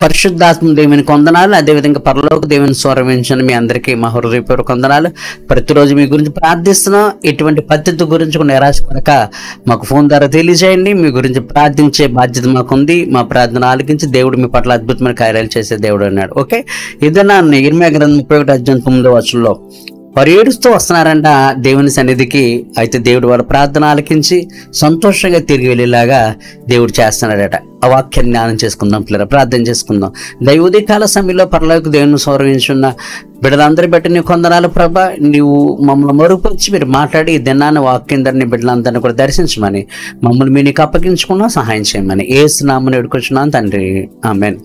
పరిశుద్ధాత్మ దేవుని కొందనాలు, అదేవిధంగా పరలోక దేవుని స్వరమించిన మీ అందరికీ మా హృదయపూర్వక కొందనాలు. ప్రతిరోజు మీ గురించి ప్రార్థిస్తున్నాం. ఇటువంటి పద్ధతి గురించి కూడా నిరాశపడక మాకు ఫోన్ ద్వారా తెలియజేయండి. మీ గురించి ప్రార్థించే బాధ్యత మాకుంది. మా ప్రార్థన ఆలకించి దేవుడు మీ పట్ల అద్భుతమైన కార్యాలు చేసే దేవుడు అన్నాడు. ఓకే, ఇదన్నా ఇర్మీయా గ్రంథం 31:9 వారు ఏడుస్తూ వస్తున్నారంట దేవుని సన్నిధికి. అయితే దేవుడు వారి ప్రార్థన ఆలకించి సంతోషంగా తిరిగి వెళ్ళేలాగా దేవుడు చేస్తున్నాడట. ఆ వాక్యాన్ని జ్ఞానం చేసుకుందాం పిల్లలు, ప్రార్థన చేసుకుందాం. ఉదయకాల సమయంలో పరలోక దేవుని సౌరవించున్న బిడ్డలందరి బట్టి నీ కొందనాలు ప్రభా. నీవు మమ్మల్ని మరుగుపరిచి మీరు మాట్లాడి ఈ దినాన్ని వాక్యం ధరని బిడ్డలందరినీ కూడా దర్శించమని, మమ్మల్ని మీ నీకు అప్పగించుకున్నా సహాయం చేయమని యేసు నామమున వేడుకొంచున్నాను తండ్రి, ఆమేన్.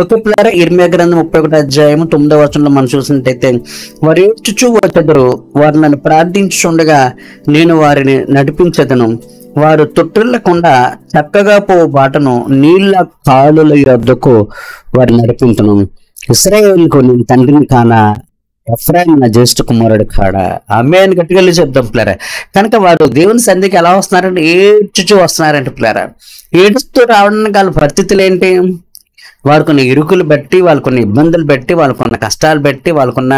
ఓకే పిల్లరా, ఇర్మీయా గ్రంథం 31:9 మనం చూసినట్టయితే వారు ఏడ్చుచూ వచ్చెదరు, వారు నన్ను ప్రార్థించుండగా నేను వారిని నడిపించెదను. వారు తొట్టిల్లకుండా చక్కగా పోవు బాటను నీళ్ల కాలుల యొద్దకు వారు నడిపించును. ఇశ్రాయేలుకు నేను తండ్రిని కానా, ఎఫ్రాయిము నా జ్యేష్ఠ కుమారుడు కాడా. ఆమేన్ గట్టిగా వెళ్ళి చెప్దాం పిల్లరా. కనుక వారు దేవుని సన్నిధికి ఎలా వస్తున్నారంటే ఏడ్చుచూ వస్తున్నారంటే పిల్లరా. ఏడుస్తూ రావడానికి వాళ్ళ పరిస్థితులు ఏంటి? వారు కొన్ని ఇరుకులు బట్టి, వాళ్ళు కొన్ని ఇబ్బందులు బట్టి, వాళ్ళకున్న కష్టాలు బట్టి, వాళ్ళకున్న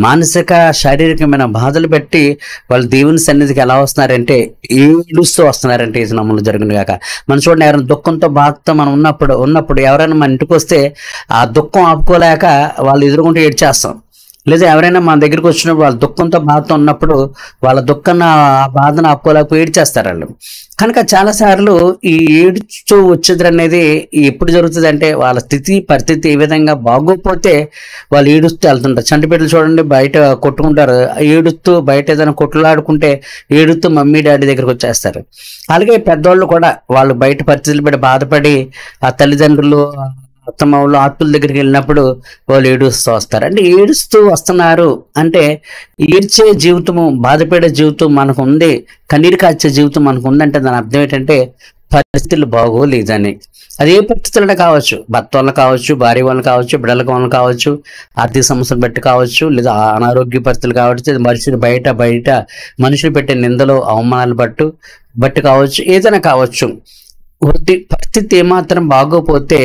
మానసిక శారీరకమైన బాధలు బట్టి వాళ్ళు దేవుని సన్నిధికి ఎలా వస్తున్నారంటే ఏడుస్తూ వస్తున్నారంటే ఇది నమ్మలు జరుగును కాక. మనం చూడండి, ఎవరైనా దుఃఖంతో బాధతో మనం ఉన్నప్పుడు ఎవరైనా మన ఇంటికి వస్తే ఆ దుఃఖం ఆపుకోలేక వాళ్ళు ఎదురుకుంటూ ఏడ్చేస్తాం. లేదా ఎవరైనా మన దగ్గరికి వచ్చినప్పుడు వాళ్ళ దుఃఖంతో బాధతో ఉన్నప్పుడు వాళ్ళ దుఃఖాన్ని ఆ బాధను ఆపుకోలేకపోయి ఏడ్చేస్తారు వాళ్ళు. కనుక చాలాసార్లు ఈ ఏడుస్తూ వచ్చేది అనేది ఎప్పుడు జరుగుతుంది అంటే వాళ్ళ స్థితి పరిస్థితి ఏ విధంగా బాగోపోతే వాళ్ళు ఏడుస్తూ వెళ్తుంటారు. చంటిపిల్లలు చూడండి, బయట కొట్టుకుంటారు, ఏడుస్తూ బయట ఏదైనా కొట్లాడుకుంటే ఏడుస్తూ మమ్మీ డాడీ దగ్గరికి వచ్చేస్తారు. అలాగే పెద్దవాళ్ళు కూడా వాళ్ళు బయట పరిస్థితులు పడి బాధపడి ఆ తల్లిదండ్రులు అత్తమ్మలు ఆత్మల దగ్గరికి వెళ్ళినప్పుడు వాళ్ళు ఏడుస్తూ వస్తారు. అంటే ఏడుస్తూ వస్తున్నారు అంటే ఏడ్చే జీవితము, బాధపడే జీవితం మనకు ఉంది, కన్నీరు కాచే జీవితం మనకు ఉందంటే దాని అర్థం ఏంటంటే పరిస్థితులు బాగోలేదని. అది ఏ పరిస్థితులనే కావచ్చు, భర్త వల్ల కావచ్చు, భార్య వల్ల కావచ్చు, బిడ్డల వల్ల కావచ్చు, ఆర్థిక సమస్యలు బట్టి కావచ్చు, లేదా అనారోగ్య పరిస్థితులు కావచ్చు, మనుషులు బయట మనుషులు పెట్టే నిందలు అవమానాలు బట్టి కావచ్చు, ఏదైనా కావచ్చు. పరిస్థితి ఏమాత్రం బాగోపోతే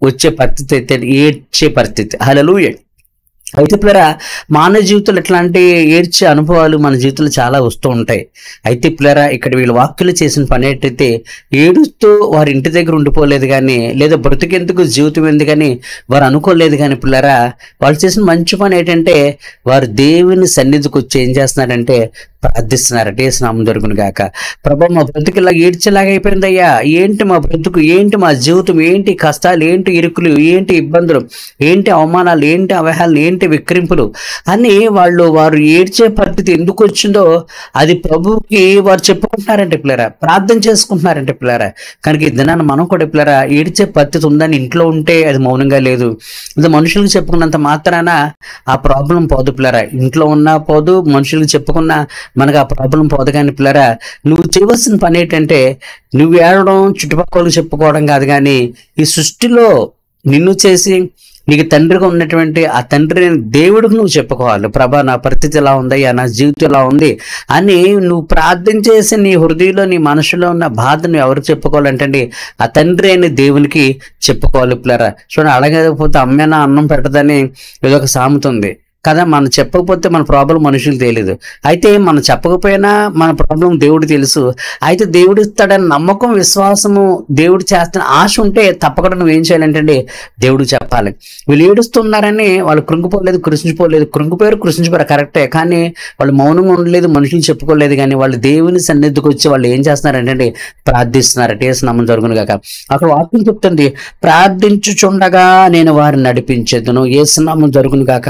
వచ్చే పరిస్థితి అయితే ఏడ్చే పరిస్థితి. హల్లెలూయా. అయితే పిల్లరా, మానవ జీవితంలో ఇట్లాంటి ఏడ్చే అనుభవాలు మన జీవితంలో చాలా వస్తూ ఉంటాయి. అయితే పిల్లరా, ఇక్కడ వీళ్ళు వాక్యులు చేసిన పని ఏంటైతే ఏడుస్తూ వారి ఇంటి దగ్గర ఉండిపోలేదు కానీ, లేదా బ్రతికెందుకు జీవితం ఎందుకని వారు అనుకోలేదు కానీ పిల్లరా, వాళ్ళు చేసిన మంచి పని ఏంటంటే వారు దేవుని సన్నిధికి వచ్చి ఏం చేస్తున్నారంటే ప్రార్థిస్తున్నారట. యేసు నామం జరుగును గాక. ప్రభా, మా బ్రతుకులా ఏడ్చేలాగా అయిపోయిందయ్యా, ఏంటి మా బ్రతుకు, ఏంటి మా జీవితం, ఏంటి కష్టాలు, ఏంటి ఇరుకులు, ఏంటి ఇబ్బందులు, ఏంటి అవమానాలు, ఏంటి అవహేళనలు, ఏంటి విక్రింపులు అని వారు ఏడ్చే పరిస్థితి ఎందుకు వచ్చిందో అది ప్రభువుకి వారు చెప్పుకుంటున్నారంటే పిల్లరా, ప్రార్థన చేసుకుంటున్నారంటే పిల్లరా. కనుక ఈ దినాన్ని మనం కూడా పిల్లరా ఏడ్చే పరిస్థితి ఉందని ఇంట్లో ఉంటే అది మౌనంగా లేదు, ఇది మనుషులకు చెప్పుకున్నంత మాత్రాన ఆ ప్రాబ్లం పోదు పిల్లరా. ఇంట్లో ఉన్నా పోదు, మనుషులకు చెప్పుకున్నా మనకు ఆ ప్రాబ్లం పోదు. కానీ పిల్లరా, నువ్వు చేయవలసిన పని ఏంటంటే నువ్వు ఏడవడం, చుట్టుపక్కలకు చెప్పుకోవడం కాదు, కానీ ఈ సృష్టిలో నిన్ను చేసి నీకు తండ్రిగా ఉన్నటువంటి ఆ తండ్రి దేవుడికి నువ్వు చెప్పుకోవాలి. ప్రభా, నా పరిస్థితి ఎలా ఉందయ్యా, నా జీవితం ఎలా ఉంది అని నువ్వు ప్రార్థన చేసి నీ హృదయంలో నీ మనసులో ఉన్న బాధను ఎవరికి చెప్పుకోవాలంటే ఆ తండ్రి అని దేవునికి చెప్పుకోవాలి పిల్లరా. చూడండి, అడగకపోతే అమ్మేనా అన్నం పెట్టదని ఏదో ఒక సామెత ఉంది కదా. మనం చెప్పకపోతే మన ప్రాబ్లం మనుషులు తెలియదు, అయితే మనం చెప్పకపోయినా మన ప్రాబ్లం దేవుడు తెలుసు. అయితే దేవుడు ఇస్తాడని నమ్మకం, విశ్వాసము, దేవుడు చేస్తున్న ఆశ ఉంటే తప్పకుండా నువ్వేం చేయాలంటే దేవుడికి చెప్పాలి. వీళ్ళు ఏడుస్తున్నారని వాళ్ళు కృంగిపోలేదు, కృషించిపోయారు కరెక్టే, కానీ వాళ్ళు మౌనంగా ఉండలేదు, మనుషులు చెప్పుకోలేదు. కానీ వాళ్ళు దేవుని సన్నిధికి వచ్చి వాళ్ళు ఏం చేస్తున్నారంటే ప్రార్థిస్తున్నారు. యేసు నామం జరుగును గాక. అక్కడ వాక్యం చెప్తుంది, ప్రార్థించుచుండగా నేను వారిని నడిపించేదను. యేసు నామం జరుగును గాక.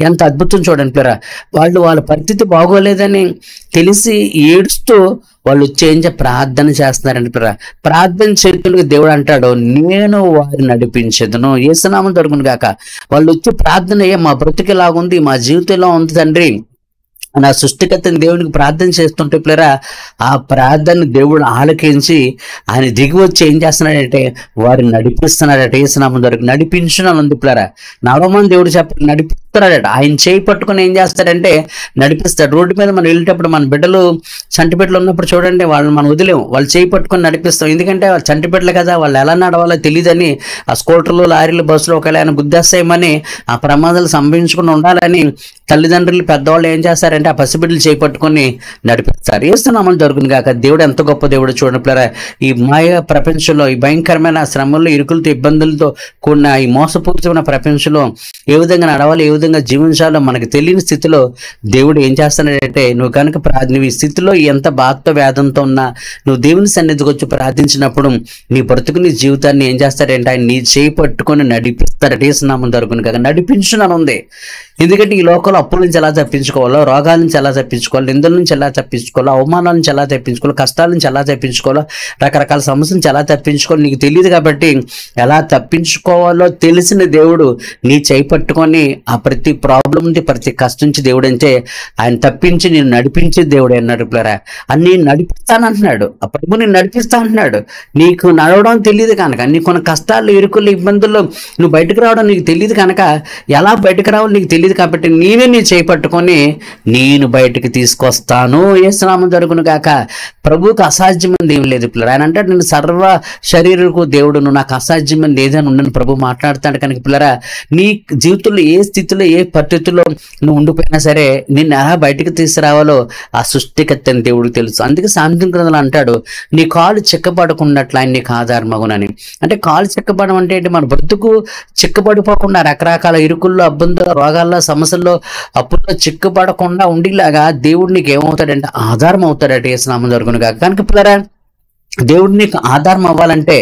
ఎంత అద్భుతం చూడండి పిల్లరా. వాళ్ళ పరిస్థితి బాగోలేదని తెలిసి ఏడుస్తూ వాళ్ళు వచ్చి ప్రార్థన చేస్తున్నారండి పిల్లరా. ప్రార్థన చేతులకు దేవుడు అంటాడు, నేను వారిని నడిపించేదను. యేసు నామం జరుగును గాక. వాళ్ళు వచ్చి ప్రార్థన, మా బ్రతుకు ఎలాగుంది, మా జీవితం ఎలా ఉంది తండ్రి, నా సృష్టికర్తని దేవునికి ప్రార్థన చేస్తుంటే పిల్లరా, ఆ ప్రార్థన దేవుడు ఆలకించి ఆయన దిగి వచ్చి ఏం చేస్తున్నాడంటే వారిని నడిపిస్తున్నాడట. యేసు నామం జరుగును. నడిపించున్నాను పిల్లరా. నడవమని దేవుడు చెప్పాలి, నడిపిస్తున్నాడట. ఆయన చేయి పట్టుకుని ఏం చేస్తాడంటే నడిపిస్తాడు. రోడ్డు మీద మనం వెళ్ళేటప్పుడు మన బిడ్డలు చంటి బిడ్డలు ఉన్నప్పుడు చూడండి, వాళ్ళని మనం వదిలేము, వాళ్ళు చేయి పట్టుకొని నడిపిస్తాం. ఎందుకంటే వాళ్ళు చంటి బిడ్డలు కదా, వాళ్ళు ఎలా నడవాలో తెలియదని ఆ స్కూటర్లు, లారీలు, బస్సులు ఒకవేళ ఆయన గుద్దేస్తాయేమని ఆ ప్రమాదాలు సంభవించకుండా ఉండాలని తల్లిదండ్రులు, పెద్దవాళ్ళు ఏం చేస్తారంటే ఆ పసిబిడ్డలు చేయి పట్టుకొని నడిపిస్తారు. ఏస్తున్నామని జరుగుతుంది కాక. దేవుడు ఎంత గొప్ప దేవుడు చూడండి పిల్లరా. ఈ మాయ ప్రపంచంలో, ఈ భయంకరమైన శ్రమల్లో, ఇరుకులతో, ఇబ్బందులతో కూడిన ఈ మోసపూరితమైన ప్రపంచంలో ఏ విధంగా నడవాలి, ఏ విధంగా జీవించాలో మనకు తెలియని స్థితిలో దేవుడు ఏం చేస్తాడంటే, నువ్వు కనుక నువ్వు ఈ స్థితిలో ఎంత బాధతో, వేదంతో ఉన్నా నువ్వు దేవుని సన్నిధికి వచ్చి ప్రార్థించినప్పుడు నీ బ్రతుకు, నీ జీవితాన్ని ఏం చేస్తాడంటే ఆయన నీ చేయి పట్టుకొని నడిపిస్తాడు. ఏసునామం జరుగుతుంది కాక. నడిపించునని ఉంది. ఎందుకంటే ఈ లోకంలో అప్పుల నుంచి ఎలా తప్పించుకోవాలో, రోగాల నుంచి ఎలా తప్పించుకోవాలో, నిందల నుంచి ఎలా తప్పించుకోవాలో, అవమానాల నుంచి ఎలా తప్పించుకోవాలో, కష్టాల నుంచి ఎలా తప్పించుకోవాలో, రకరకాల సమస్యల నుంచి ఎలా తప్పించుకోవాలో నీకు తెలియదు. కాబట్టి ఎలా తప్పించుకోవాలో తెలిసిన దేవుడు నీ చేయి పట్టుకొని ఆ ప్రతి ప్రాబ్లం నుంచి, ప్రతి కష్టం నుంచి దేవుడు అంటే ఆయన తప్పించి నేను నడిపించే దేవుడు అన్నాడు పిల్లరా. అన్ని నడిపిస్తానంటున్నాడు. ఆ ప్రభు నేను నడిపిస్తా అంటున్నాడు. నీకు నడవడం తెలియదు కనుక, నీకు కొన్ని కష్టాలు, ఇరుకులు, ఇబ్బందుల్లో నువ్వు బయటకు రావడం నీకు తెలియదు కనుక, ఎలా బయటకు రావాలో నీకు తెలియదు కాబట్టి నీవే నీ చేయి పట్టుకొని నేను బయటకు తీసుకొస్తాను. యేసునామం జరుగును గాక. ప్రభువుకు అసాధ్యమైనది ఏం లేదు పిల్లలు. ఆయన అంటే నేను సర్వ శరీరకు దేవుడును, నాకు అసాధ్యమైనది ఏదైనా ఉండని ప్రభు మాట్లాడుతాడు కనుక పిల్లరా, నీ జీవితంలో ఏ స్థితిలో, ఏ పరిస్థితుల్లో నువ్వు ఉండిపోయినా సరే నిన్ను ఎలా బయటకు తీసుకురావాలో ఆ సృష్టికర్తని దేవుడికి తెలుసు. అందుకే సామెతల గ్రంథంలో అంటాడు, నీ కాలు చిక్కబడకున్నట్లు ఆయన నీకు ఆధారమగునని. అంటే కాలు చిక్కబడడం అంటే ఏంటి? మన బ్రతుకు చిక్కబడిపోకుండా రకరకాల ఇరుకుల్లో, అబ్బందుల్లో, రోగాల్లో, సమస్యల్లో, అప్పుల్లో చిక్కుపడకుండా ఉండేలాగా దేవుడు నీకు ఏమవుతాడంటే ఆధారం అవుతాడట. యేసునామం జరుగును గాక. కనుక పిల్లరా, దేవుడు నీకు ఆధారం అవ్వాలంటే,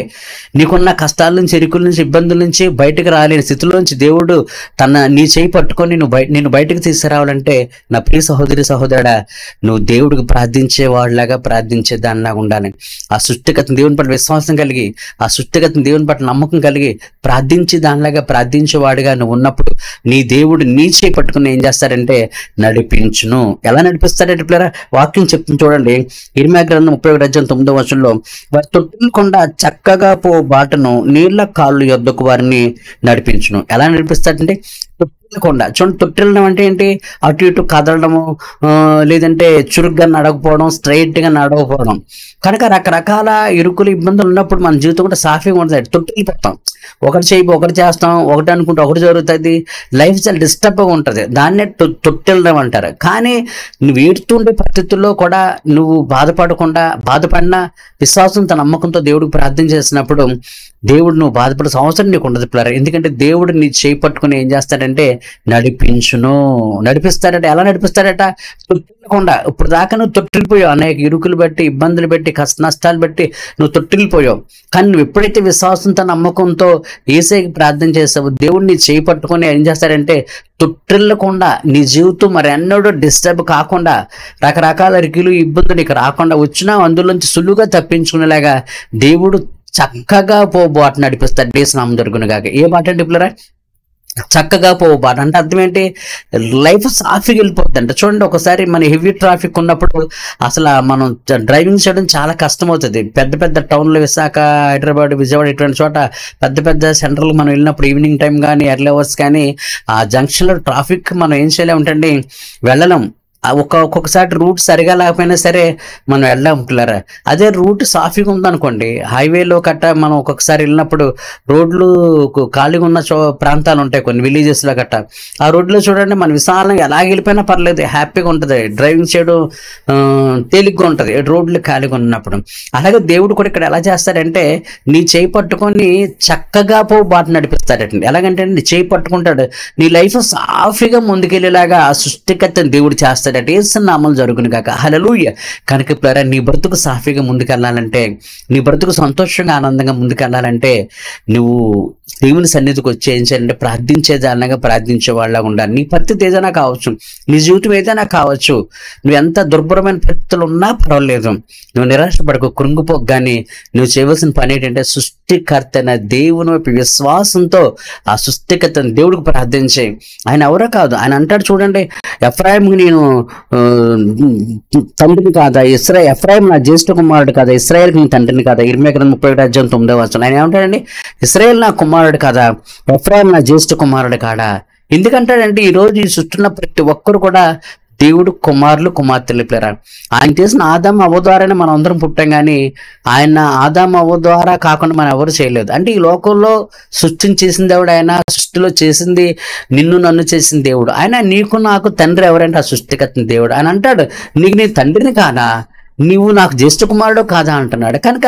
నీకున్న కష్టాల నుంచి, ఇరుకుల నుంచి, ఇబ్బందుల నుంచి బయటకు రాలేని స్థితిలోంచి దేవుడు నీ చేయి పట్టుకొని నేను బయటకు తీసుకురావాలంటే నా ప్రియ సహోదరి, సహోదరుడా, నువ్వు దేవుడికి ప్రార్థించేవాడిలాగా, ప్రార్థించే దానిలాగా ఉండాలి. ఆ సృష్టికర్తను దేవుని పట్ల విశ్వాసం కలిగి, ఆ సృష్టికర్తను దేవుని పట్ల నమ్మకం కలిగి ప్రార్థించే దానిలాగా, ప్రార్థించేవాడిగా నువ్వు ఉన్నప్పుడు నీ దేవుడు నీ చేయి పట్టుకుని ఏం చేస్తాడంటే నడిపించును. ఎలా నడిపిస్తాడంటే పిల్లరా, వాక్యం చెప్తుంది చూడండి. ఇర్మీయా గ్రంథం 31:9 వారి తొట్టిల్లకుండా చక్కగా పో బాటను నీళ్ల కాళ్ళు యొద్దకు వారిని నడిపించును. ఎలా నడిపిస్తాడంటే తొట్టిల్లకుండా. చూడండి, తొట్టిల్లడం అంటే ఏంటి? అటు ఇటు కదలడము, లేదంటే చురుగ్గా నడకపోవడం, స్ట్రైట్గా నడవకపోవడం. కనుక రకరకాల ఇరుకులు, ఇబ్బందులు ఉన్నప్పుడు మన జీవితం కూడా సాఫీగా ఉంటుంది. తొట్టిల్లిపోతాం, ఒకటి ఒకటి చేస్తాం, ఒకటి అనుకుంటే ఒకటి జరుగుతుంది, లైఫ్ చాలా డిస్టర్బ్గా ఉంటుంది. దాన్నే తొట్టిల్లడం అంటారు. కానీ నువ్వు ఏడుతుండే పరిస్థితుల్లో కూడా నువ్వు బాధపడినా విశ్వాసంతో, నమ్మకంతో దేవుడికి ప్రార్థన చేసినప్పుడు దేవుడు నువ్వు బాధపడే అవసరం నీకు ఉండదు పిల్లరా. ఎందుకంటే దేవుడు నీ చేయి పట్టుకుని ఏం చేస్తాడంటే నడిపిస్తాడట. ఎలా నడిపిస్తాడట? తొట్టిల్లకుండా. ఇప్పుడు దాకా నువ్వు తొట్టిల్లిపోయావు, అనేక ఇరుకులు బట్టి, ఇబ్బందులు బట్టి, నష్టాలు బట్టి నువ్వు తొట్టిల్లిపోయావు. కానీ నువ్వు ఎప్పుడైతే విశ్వాసంతో, నమ్మకంతో యేసయ్యకి ప్రార్థన చేస్తావో దేవుడు నీ చేయి పట్టుకొని ఏం చేస్తాడంటే తొట్టిల్లకుండా, నీ జీవితం మరి ఎన్నడూ డిస్టర్బ్ కాకుండా, రకరకాల ఇరుకులు, ఇబ్బందులు నీకు రాకుండా, వచ్చినా అందులోంచి సులువుగా తప్పించుకునేలాగా దేవుడు చక్కగా బాట నడిపిస్తాడు. యేసునామం జరుగును గాక. ఏ బాట అంటే పిల్లరా? చక్కగా బాట అంటే అర్థం ఏంటి? లైఫ్ సాఫీగా వెళ్ళిపోద్ది అంట. చూడండి, ఒకసారి మన హెవీ ట్రాఫిక్ ఉన్నప్పుడు అసలు మనం డ్రైవింగ్ చేయడం చాలా కష్టం అవుతుంది. పెద్ద పెద్ద టౌన్లో, విశాఖ, హైదరాబాద్, విజయవాడ ఇటువంటి చోట పెద్ద పెద్ద సెంటర్లు మనం వెళ్ళినప్పుడు ఈవినింగ్ టైం కానీ, ఎర్లీ అవర్స్ కానీ, ఆ జంక్షన్లో ట్రాఫిక్ మనం ఏం చేయలేముంటండి, వెళ్ళలేం. ఒక్కొక్కసారి రూట్ సరిగా లేకపోయినా సరే మనం వెళ్ళాం పిల్లరా. అదే రూట్ సాఫీగా ఉందనుకోండి, హైవేలో మనం ఒక్కొక్కసారి వెళ్ళినప్పుడు రోడ్లు ఖాళీగా ఉన్న ప్రాంతాలు ఉంటాయి కొన్ని విలేజెస్లో ఆ రోడ్లో చూడండి, మన విశాలంగా ఎలా వెళ్ళిపోయినా పర్లేదు, హ్యాపీగా ఉంటుంది, డ్రైవింగ్ చేయడం తేలిగ్గా ఉంటుంది రోడ్లు ఖాళీగా ఉన్నప్పుడు. అలాగే దేవుడు కూడా ఇక్కడ ఎలా చేస్తాడంటే నీ చేయి పట్టుకొని చక్కగా బాట నడిపిస్తాడండి. ఎలాగంటే నీ చేయి పట్టుకుంటాడు, నీ లైఫ్ సాఫీగా ముందుకెళ్ళేలాగా ఆ సృష్టికర్తని దేవుడు చేస్తాడు. యేసునామం జరుగును గాక. హల్లెలూయా. కనుక పిల్లరా, నీ బ్రతుకు సాఫీగా ముందుకెళ్ళాలంటే, నీ బ్రతుకు సంతోషంగా, ఆనందంగా ముందుకెళ్ళాలంటే నువ్వు దేవుని సన్నిధికి వచ్చి ఏం చేయాలంటే ప్రార్థించేదానిగా, ప్రార్థించే వాళ్ళగా ఉండాలి. నీ పరిస్థితి ఏదైనా కావచ్చు, నీ జీవితం ఏదైనా కావచ్చు, నువ్వు ఎంత దుర్భరమైన పరిస్థితులు ఉన్నా పర్వాలేదు, నువ్వు నిరాశపడకు, కృంగిపోకు. కానీ నువ్వు చేయవలసిన పని ఏంటంటే సృష్టికర్తైన దేవుని వైపు విశ్వాసంతో ఆ సృష్టికర్తని దేవుడికి ప్రార్థించే. ఆయన ఎవరో కాదు, ఆయన అంటాడు చూడండి, ఎఫ్రాయిముకి నేను తండ్రిని కాదా, ఎఫ్రాయిం నా జ్యేష్ఠ కుమారుడు కాదా, ఇశ్రాయేల్కి నేను తండ్రిని కాదా. ఇర్మీయా గ్రంథం 31:9 ఆయన ఏమంటాడండి? ఇశ్రాయేల్ నా కుమారుడు కాదా, ఎఫ్రాయిం నా జ్యేష్ఠ కుమారుడు కాడా. ఎందుకంటాడంటే ఈరోజు ఈ సృష్టిలో ప్రతి ఒక్కరు కూడా దేవుడు కుమారులు కుమార్తెలు పిల్లరా. ఆయన చేసిన ఆదాము అవ్వ ద్వారానే మనం అందరం పుట్టాం, కానీ ఆయన ఆదాము అవ్వ ద్వారా కాకుండా మనం ఎవరు చేయలేదు. అంటే ఈ లోకంలో సృష్టిని చేసిన దేవుడు ఆయన, సృష్టిలో చేసింది నిన్ను నన్ను చేసిన దేవుడు ఆయన. నీకు నాకు తండ్రి ఎవరంటే ఆ సృష్టికర్త దేవుడు. ఆయన అంటాడు, నీకు నీ తండ్రిని కానా, నీవు నాకు జ్యేష్ఠ కుమారుడు కాదా అంటున్నాడు. కనుక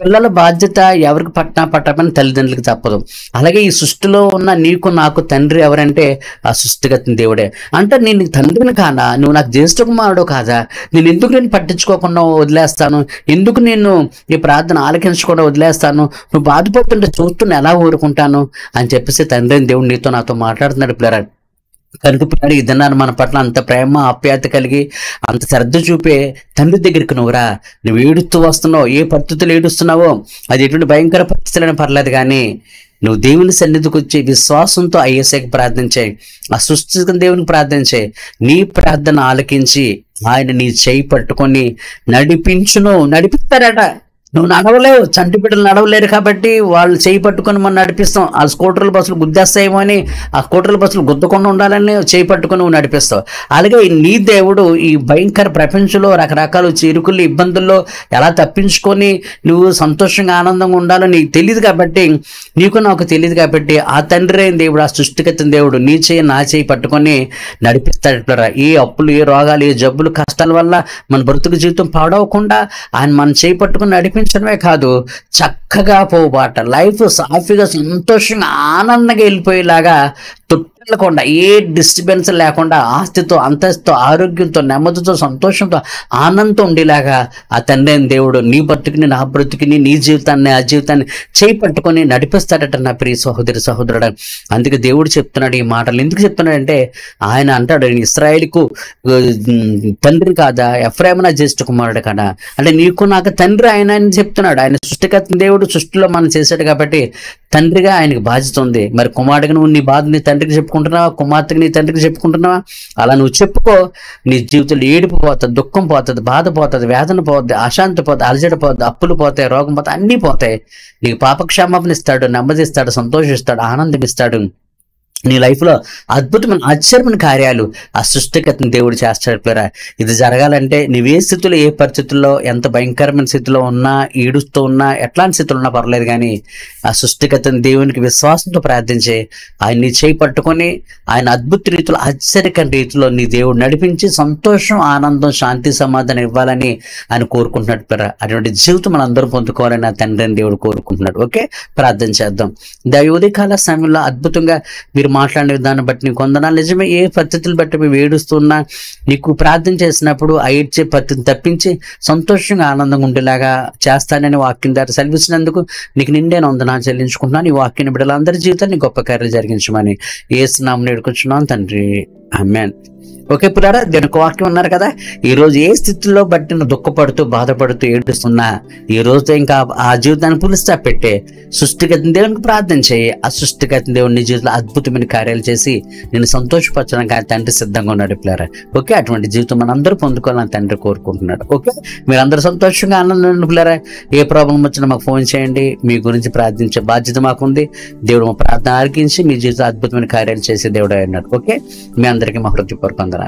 పిల్లల బాధ్యత ఎవరికి పట్టపని తల్లిదండ్రులకు తప్పదు. అలాగే ఈ సృష్టిలో ఉన్న నీకు నాకు తండ్రి ఎవరంటే ఆ సృష్టిగత దేవుడే. అంటే నేను తండ్రిని కానా, నువ్వు నాకు జ్యేష్ఠ కుమారుడు కాదా, నేను పట్టించుకోకుండా వదిలేస్తాను, ఎందుకు నేను ఈ ప్రార్థన ఆలకించకుండా వదిలేస్తాను, నువ్వు బాధపడుతుంటే చూస్తున్నా ఎలా ఊరుకుంటాను అని చెప్పేసి తండ్రి అని దేవుడు నీతో నాతో మాట్లాడుతున్నాడు పిల్లరా. కనుక పిల్లాడు ఈ దినాన్ని మన పట్ల అంత ప్రేమ ఆప్యాయత కలిగి అంత శ్రద్ధ చూపే తండ్రి దగ్గరికి నువ్వురా. నువ్వు ఏడుస్తూ వస్తున్నావు, ఏ పరిస్థితులు ఏడుస్తున్నావో, అది ఎటువంటి భయంకర పరిస్థితులని పర్లేదు, కానీ నువ్వు దేవుని సన్నిధికి వచ్చి విశ్వాసంతో అయ్యేసేకి ప్రార్థించే, ఆ సృష్టికి దేవునికి ప్రార్థించే, నీ ప్రార్థన ఆలకించి ఆయన నీ చేయి పట్టుకొని నడిపిస్తారట. నువ్వు నడవలేవు, చంటి బిడ్డలు నడవలేరు కాబట్టి వాళ్ళు చేయి పట్టుకొని మనం నడిపిస్తాం. ఆ స్కూటర్ల బస్సులు గుద్దేస్తాయేమో అని ఆ స్కూటర్ల బస్సులు గుద్దకుండా ఉండాలని చేయి పట్టుకొని నువ్వు నడిపిస్తావు. అలాగే నీ దేవుడు ఈ భయంకర ప్రపంచంలో రకరకాల చిరుకులు ఇబ్బందుల్లో ఎలా తప్పించుకొని నువ్వు సంతోషంగా ఆనందంగా ఉండాలో నీకు తెలియదు కాబట్టి, నీకు నాకు తెలియదు కాబట్టి ఆ తండ్రి అయిన దేవుడు, ఆ సృష్టికర్త దేవుడు నీ చేయి నా చేయి పట్టుకొని నడిపిస్తాడు. ఏ అప్పులు, ఏ రోగాలు, ఏ జబ్బులు, కష్టాల వల్ల మన బ్రతుకు జీవితం పాడవకుండా ఆయన మన చేయి పట్టుకొని నడిపించడమే కాదు, చక్కగా పోబాట లైఫ్ సాఫీగా సంతోషంగా ఆనందంగా వెళ్ళిపోయేలాగా తొట్టెళ్ళకుండా, ఏ డిస్టర్బెన్స్ లేకుండా ఆస్తితో అంతస్తుతో ఆరోగ్యంతో నెమ్మదితో సంతోషంతో ఆనందంతో ఉండేలాగా ఆ తండ్రి అయిన దేవుడు నీ బ్రతుకుని నా బ్రతుకుని నీ జీవితాన్ని ఆ జీవితాన్ని చేయి పట్టుకొని నడిపిస్తాడట నా ప్రియ సహోదరి సహోదరుడు. అందుకే దేవుడు చెప్తున్నాడు ఈ మాటలు. ఎందుకు చెప్తున్నాడంటే ఆయన అంటాడు, ఇశ్రాయేలుకు తండ్రి కాదా, ఎఫ్రాయిము నా జ్యేష్ఠ కుమారుడు కాదా, అంటే నీకు నాకు తండ్రి ఆయన అని చెప్తున్నాడు. ఆయన సృష్టికర్త దేవుడు, సృష్టిలో మనం చేశాడు కాబట్టి తండ్రిగా ఆయనకు బాధ్యత ఉంది. మరి కుమారుడికి నువ్వు నీ బాధ నీ తండ్రికి చెప్పుకుంటున్నావా, కుమార్తెకి నీ తండ్రికి చెప్పుకుంటున్నావా? అలా నువ్వు చెప్పుకో, నీ జీవితంలో ఏడుపు పోతుంది, దుఃఖం పోతుంది, బాధ పోతుంది, వేదన పోతుంది, అశాంతి పోతుంది, అలజడి పోతుంది, అప్పులు పోతాయి, రోగం పోతాయి, అన్నీ పోతాయి. నీకు పాపక్షమాపణ ఇస్తాడు, నెమ్మదిస్తాడు, సంతోషిస్తాడు, ఆనందం ఇస్తాడు. నీ లైఫ్లో అద్భుతమైన ఆశ్చర్యమైన కార్యాలు ఆ సృష్టికర్త దేవుడు చేస్తాడు పిల్లరా. ఇది జరగాలంటే నువ్వే స్థితిలో, ఏ పరిస్థితుల్లో, ఎంత భయంకరమైన స్థితిలో ఉన్నా, ఈడుస్తూ ఉన్నా, ఎట్లాంటి స్థితిలో ఉన్నా పర్లేదు, కానీ ఆ సృష్టికర్త దేవునికి విశ్వాసంతో ప్రార్థించి ఆయన నీ చేయి పట్టుకొని ఆయన అద్భుత రీతిలో, ఆశ్చర్యకరమైన రీతిలో నీ దేవుడు నడిపించి సంతోషం, ఆనందం, శాంతి, సమాధానం ఇవ్వాలని ఆయన కోరుకుంటున్నాడు పిల్లరా. అటువంటి జీవితం మనం అందరూ పొందుకోవాలని ఆ తండ్రి అని దేవుడు కోరుకుంటున్నాడు. ఓకే, ప్రార్థన చేద్దాం. ఉదయకాల సమయంలో అద్భుతంగా మీరు మాట్లాడే విధానం బట్టి నీకు వందనాలు. నిజమే, ఏ పరిస్థితులు బట్టి మేము ఏడుస్తున్నా నీకు ప్రార్థన చేసినప్పుడు ఆ ఏడ్చే పరిస్థితిని తప్పించి సంతోషంగా ఆనందంగా ఉండేలాగా చేస్తానని వాక్యం ద్వారా సెలవిచ్చినందుకు నీకు నిండైన వందనాలు చెల్లించుకుంటున్నాను. ఈ వాక్యాన్ని బిడ్డలందరి జీవితాన్ని గొప్ప కార్యాలు జరిగించమని యేసు నామమున వేడుకొంచున్నాను తండ్రి, ఆమేన్. ఓకే పిల్లారా, దీనికి వాక్యం ఉన్నారు కదా, ఈ రోజు ఏ స్థితిలో బట్టి దుఃఖపడుతూ బాధపడుతూ ఏడుస్తున్నా ఈ రోజు ఇంకా ఆ జీవితాన్ని పులిస్తా పెట్టే సృష్టిగత దేవునికి ప్రార్థన చేయి. ఆ సృష్టిగత దేవుని నీ జీవితంలో అద్భుతమైన కార్యాలు చేసి నేను సంతోషపరచడానికి ఆ తండ్రి సిద్ధంగా ఉన్నాడు పిల్లారా. ఓకే, అటువంటి జీవితం మన అందరూ పొందుకోవాలని తండ్రి కోరుకుంటున్నాడు. ఓకే, మీరందరూ సంతోషంగా ఆనందంగా పిల్లారా. ఏ ప్రాబ్లం వచ్చినా మాకు ఫోన్ చేయండి, మీ గురించి ప్రార్థించే బాధ్యత మాకుంది. దేవుడు మా ప్రార్థన ఆలకించి మీ జీవితంలో అద్భుతమైన కార్యాలు చేసే దేవుడు అన్నాడు. ఓకే, మీ అందరికీ మా హృదయపూర్వక వందనాలు.